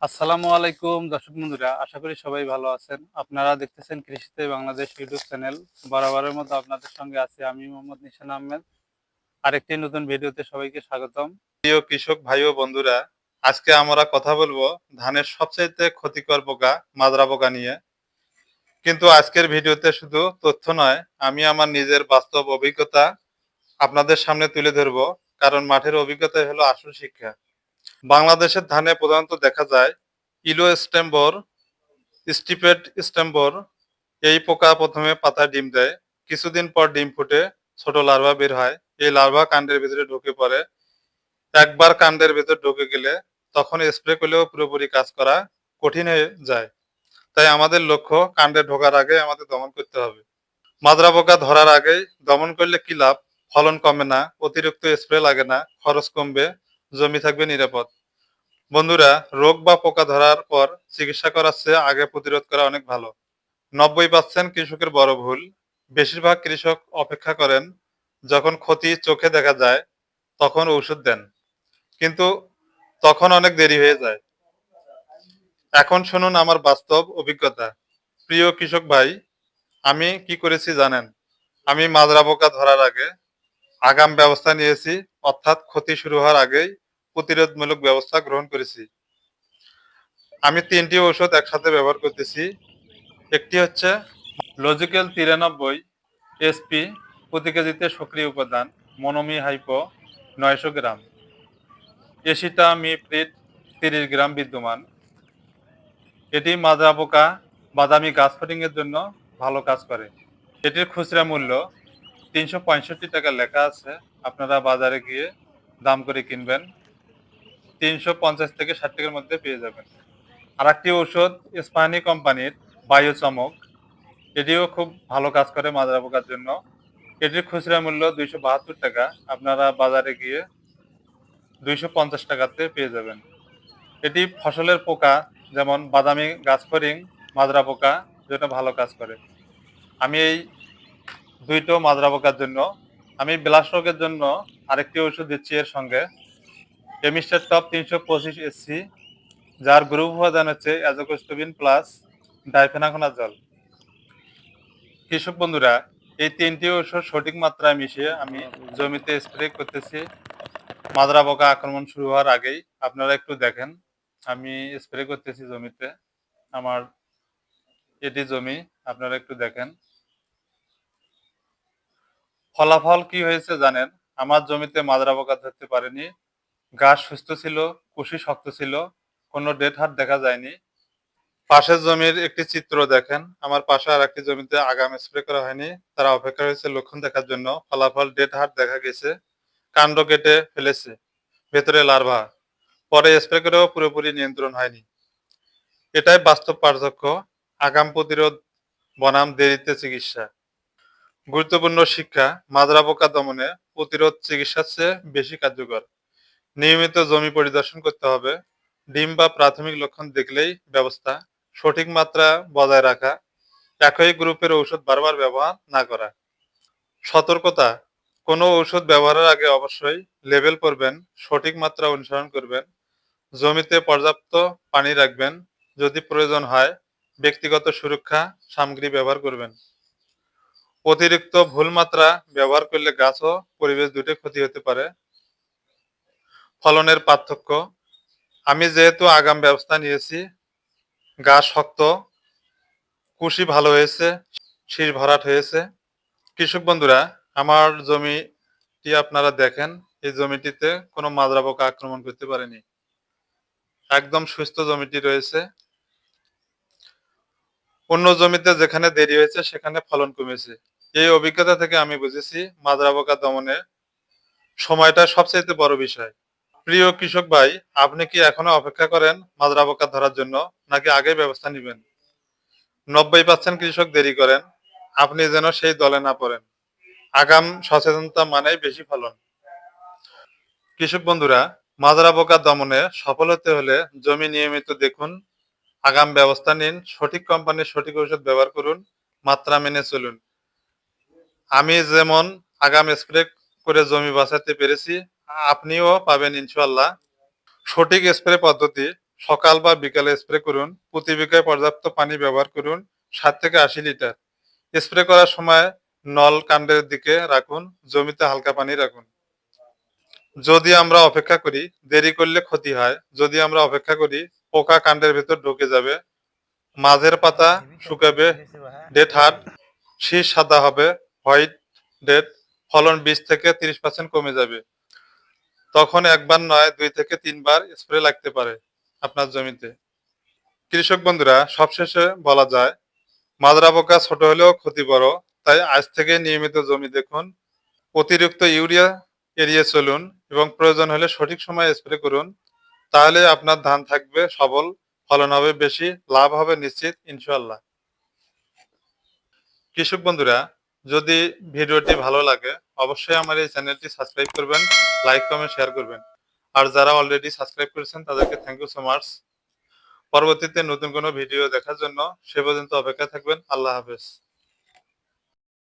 আসসালামু আলাইকুম দর্শক বন্ধুরা, আশা করি সবাই ভালো আছেন। আপনারা দেখতেছেন কৃষিতে বাংলাদেশ ইউটিউব চ্যানেল। বরাবরের মতো আপনাদের সঙ্গে আছি আমি মোহাম্মদ নিশান আহমেদ। আরেকটি নতুন ভিডিওতে সবাইকে স্বাগতম। প্রিয় কৃষক ভাই ও বন্ধুরা, আজকে আমরা কথা বলবো ধানের সবচাইতে ক্ষতিকর পোকা মাজরা পোকা নিয়ে। কিন্তু আজকের ভিডিওতে শুধু তথ্য নয়, আমি আমার নিজের বাস্তব অভিজ্ঞতা আপনাদের সামনে তুলে ধরবো, কারণ মাঠের অভিজ্ঞতাই হলো আসল শিক্ষা। বাংলাদেশের ধানে প্রধানত দেখা যায় ইলো স্টেম্বর, স্টিপেট স্টেম্বর। এই পোকা প্রথমে পাতায় ডিম দেয়, কিছুদিন পর ডিম ফুটে ছোট লার্ভা বের হয়। এই লার্ভা কাণ্ডের ভিতরে ঢুকে পড়ে। একবার কাণ্ডের ভেতর ঢুকে গেলে তখন স্প্রে করলেও পুরোপুরি কাজ করা কঠিন হয়ে যায়। তাই আমাদের লক্ষ্য কাণ্ডে ঢোকার আগে আমাদের দমন করতে হবে। মাজরা পোকা ধরার আগেই দমন করলে কি লাভ? ফলন কমে না, অতিরিক্ত স্প্রে লাগে না, খরচ কমবে, জমি থাকবে নিরাপদ। বন্ধুরা, রোগ বা পোকা ধরার পর চিকিৎসা করার চেয়ে আগে প্রতিরোধ করা অনেক ভালো। 90% কৃষকের বড় ভুল। বেশিরভাগ কৃষক অপেক্ষা করেন যখন ক্ষতি চোখে দেখা যায় তখন ঔষধ দেন, কিন্তু তখন অনেক দেরি হয়ে যায়। এখন শুনুন আমার বাস্তব অভিজ্ঞতা। প্রিয় কৃষক ভাই, আমি কি করেছি জানেন? আমি মাজরা পোকা ধরার আগে আগাম ব্যবস্থা নিয়েছি, অর্থাৎ ক্ষতি শুরু হওয়ার আগেই প্রতিরোধমূলক ব্যবস্থা গ্রহণ করেছি। আমি 3টি ঔষধ একসাথে ব্যবহার করতেছি। একটি হচ্ছে লজিক্যাল 93 এসপি, প্রতি কেজিতে সক্রিয় উপাদান মনোমি হাইপো 900 গ্রাম, এসিটামিপ্রিড 30 গ্রাম বিদ্যমান। এটি মাজরা পোকা, বাদামি গাছ ফটিং এর জন্য ভালো কাজ করে। এটির খুচরা মূল্য 365 টাকা লেখা আছে, আপনারা বাজারে গিয়ে দাম করে কিনবেন, 350 থেকে 60 টাকার মধ্যে পেয়ে যাবেন। আর একটি ঔষধ স্পানি কোম্পানির বায়ো চমক, এটিও খুব ভালো কাজ করে মাজরা পোকার জন্য। এটির খুচরা মূল্য 272 টাকা, আপনারা বাজারে গিয়ে 250 টাকাতে পেয়ে যাবেন। এটি ফসলের পোকা যেমন বাদামি গাছ ফড়িং, মাজরা পোকা, যেটা ভালো কাজ করে। আমি এই দুইটো মাজরা পোকার জন্য, আমি ব্লাস্ট রোগের জন্য আরেকটি ওষুধ দিচ্ছি এর সঙ্গে, এমিস্টার টপ 325 এসসি, যার গ্রুপ উপাদান হচ্ছে অ্যাজোকোস্টোবিন প্লাস ডাইফেনাকোনাজল। কৃষক বন্ধুরা, এই 3টি ওষুধ সঠিক মাত্রায় মিশিয়ে আমি জমিতে স্প্রে করতেছি মাজরা পোকা আক্রমণ শুরু হওয়ার আগেই। আপনারা একটু দেখেন, আমি স্প্রে করতেছি জমিতে। আমার এটি জমি, আপনারা একটু দেখেন ফলাফল কি হয়েছে জানেন? আমার জমিতে মাজরা পোকা ধরতে পারেনি, গাছ সুস্থ ছিল, কুশি শক্ত ছিল, কোনো ডেড হার্ট দেখা যায়নি। পাশের জমির একটি চিত্র দেখেন, আমার পাশে আর একটি জমিতে আগাম স্প্রে করা হয়নি, তারা অপেক্ষা হয়েছে লক্ষণ দেখার জন্য। ফলাফল ডেড হার্ট দেখা গেছে, কাণ্ড কেটে ফেলেছে, ভেতরে লার্ভা। পরে স্প্রে করেও পুরোপুরি নিয়ন্ত্রণ হয়নি। এটাই বাস্তব পার্থক্য, আগাম প্রতিরোধ বনাম দেরিতে চিকিৎসা। গুরুত্বপূর্ণ শিক্ষা, মাজরা পোকা দমনে প্রতিরোধ চিকিৎসার চেয়ে বেশি কার্যকর। নিয়মিত জমি পরিদর্শন করতে হবে, ডিম বা প্রাথমিক লক্ষণ দেখলেই ব্যবস্থা, সঠিক মাত্রা বজায় রাখা, একই গ্রুপের ঔষধ বারবার ব্যবহার না করা। সতর্কতা, কোনো ঔষধ ব্যবহারের আগে অবশ্যই লেবেল পড়বেন, সঠিক মাত্রা অনুসরণ করবেন, জমিতে পর্যাপ্ত পানি রাখবেন, যদি প্রয়োজন হয় ব্যক্তিগত সুরক্ষা সামগ্রী ব্যবহার করবেন। অতিরিক্ত ভুল মাত্রা ব্যবহার করলে গাছ ও পরিবেশ দুটোই ক্ষতি হতে পারে। ফলনের পার্থক্য, আমি যেহেতু আগাম ব্যবস্থা নিয়েছি, গাছ শক্ত, কুশি ভালো হয়েছে, শীষ ভরাট হয়েছে। কৃষক বন্ধুরা, আমার জমিটি আপনারা দেখেন, এই জমিটিতে কোনো মাজরা পোকা আক্রমণ করতে পারেনি, একদম সুস্থ জমিটি রয়েছে। অন্য জমিতে যেখানে দেরি হয়েছে সেখানে ফলন কমেছে। এই অভিজ্ঞতা থেকে আমি বুঝেছি মাজরা পোকা দমনে সময়টা সবচেয়ে বড় বিষয়। প্রিয় কৃষক ভাই, আপনি কি এখনো অপেক্ষা করেন মাজরা পোকা ধরার জন্য, নাকি আগে ব্যবস্থা নেবেন? 90% কৃষক দেরি করেন, আপনি যেন সেই দলে না পড়েন। আগাম সচেতনতা মানেই বেশি ফলন। কৃষক বন্ধুরা, মাজরা পোকা দমনে সফল হতে হলে জমি নিয়মিত দেখুন, আগাম ব্যবস্থা নিন, সঠিক কোম্পানির সঠিক ঔষধ ব্যবহার করুন, মাত্রা মেনে চলুন। আমি যেমন আগাম স্প্রে করে জমি বাঁচাতে পেরেছি, আপনিও পাবেন ইনশাআল্লাহ। সঠিক স্প্রে পদ্ধতি, সকাল বা বিকালে স্প্রে করুন। প্রতি বিঘায় পর্যাপ্ত পানি ব্যবহার করুন, ৭ থেকে ৮০ লিটার। স্প্রে করার সময় নল কাণ্ডের দিকে রাখুন, জমিতে হালকা পানি রাখুন। যদি আমরা অপেক্ষা করি, দেরি করলে ক্ষতি হয়। যদি আমরা অপেক্ষা করি, পোকা কাণ্ডের ভেতর ঢুকে যাবে, মাঝের পাতা শুকাবে, ডেট হার্ড, শীষ সাদা হবে, হোয়াইট ডেট, ফলন ২০ থেকে ৩০% কমে যাবে। তখন একবার নয় ২ থেকে ৩ বার স্প্রে লাগতে পারে আপনার জমিতে। কৃষক বন্ধুরা, সবশেষে বলা যায়, মাজরা পোকা ছোট হলেও ক্ষতি বড়। তাই আজ থেকে নিয়মিত জমি দেখুন, অতিরিক্ত ইউরিয়া এড়িয়ে চলুন এবং প্রয়োজন হলে সঠিক সময়ে স্প্রে করুন। তাহলে আপনার ধান থাকবে সবল, ফলন হবে বেশি, লাভ হবে নিশ্চিত ইনশাআল্লাহ। কৃষক বন্ধুরা, যদি ভিডিওটি ভালো লাগে অবশ্যই আমার এই চ্যানেলটি সাবস্ক্রাইব করবেন, লাইক কমেন্ট শেয়ার করবেন। আর যারা অলরেডি সাবস্ক্রাইব করেছেন তাদেরকে থ্যাংক ইউ সো মাচ। পরবর্তীতে নতুন কোনো ভিডিও দেখার জন্য সে পর্যন্ত অপেক্ষা থাকবেন। আল্লাহ হাফেজ।